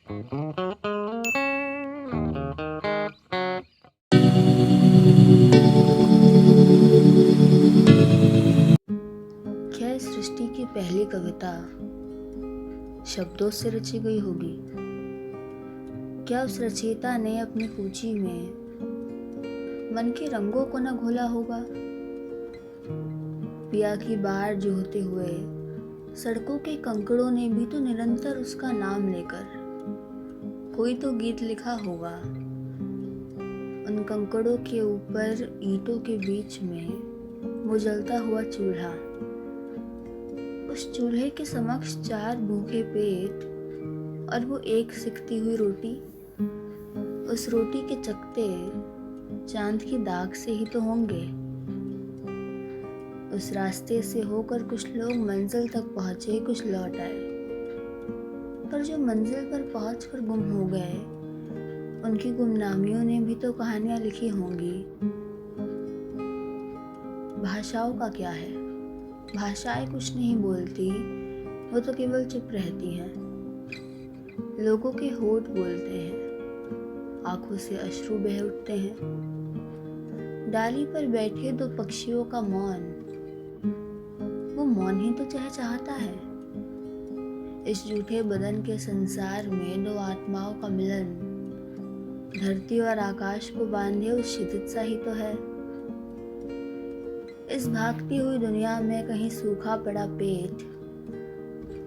क्या इस सृष्टि की पहली कविता शब्दों से रची गई होगी? क्या उस रचयिता ने अपनी पूंजी में मन के रंगों को न घोला होगा? पिया की बाढ़ जो होते हुए सड़कों के कंकड़ों ने भी तो निरंतर उसका नाम लेकर कोई तो गीत लिखा होगा। उन कंकड़ों के ऊपर ईंटों के बीच में वो जलता हुआ चूल्हा, उस चूल्हे के समक्ष 4 भूखे पेट और वो एक सिकती हुई रोटी। उस रोटी के चकते चांद की दाग से ही तो होंगे। उस रास्ते से होकर कुछ लोग मंजिल तक पहुंचे, कुछ लौट आए, पर जो मंजिल पर पहुंचकर गुम हो गए, उनकी गुमनामियों ने भी तो कहानियां लिखी होंगी। भाषाओं का क्या है? भाषाएं कुछ नहीं बोलती, वो तो केवल चुप रहती हैं। लोगों के होठ बोलते हैं, आंखों से अश्रु बह उठते हैं। डाली पर बैठे 2 पक्षियों का मौन, वो मौन ही तो चहचहाता है। इस झूठे बदन के संसार में 2 आत्माओं का मिलन धरती और आकाश को बांधे उस क्षितिज सा ही तो है। इस भागती हुई दुनिया में कहीं सूखा पड़ा पेट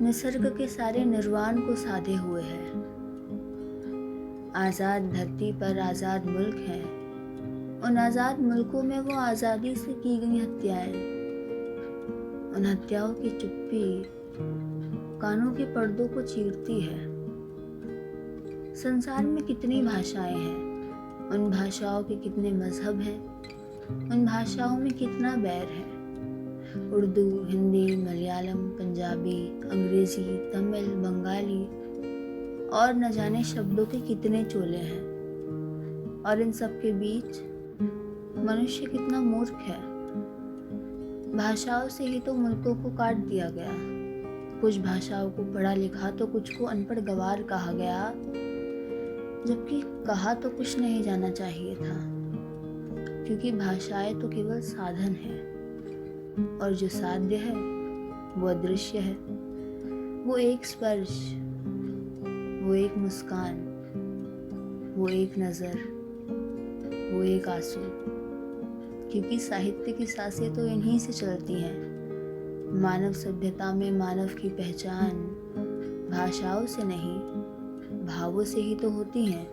निसर्ग के सारे निर्वाण को साधे हुए है। आजाद धरती पर आजाद मुल्क है। उन आजाद मुल्कों में वो आजादी से की गई हत्याएं, उन हत्याओं की चुप्पी कानों के पर्दों को चीरती है। संसार में कितनी भाषाएं हैं, उन भाषाओं के कितने मजहब हैं, उन भाषाओं में कितना बैर है। उर्दू, हिंदी, मलयालम, पंजाबी, अंग्रेजी, तमिल, बंगाली और न जाने शब्दों के कितने चोले हैं। और इन सब के बीच मनुष्य कितना मूर्ख है। भाषाओं से ही तो मुल्कों को काट दिया गया। कुछ भाषाओं को पढ़ा लिखा तो कुछ को अनपढ़ गंवार कहा गया, जबकि कहा तो कुछ नहीं जाना चाहिए था, क्योंकि भाषाएं तो केवल साधन है, और जो साध्य है वो अदृश्य है। वो एक स्पर्श, वो एक मुस्कान, वो एक नज़र, वो एक आंसू, क्योंकि साहित्य की सांसें तो इन्हीं से चलती हैं। मानव सभ्यता में मानव की पहचान भाषाओं से नहीं, भावों से ही तो होती है।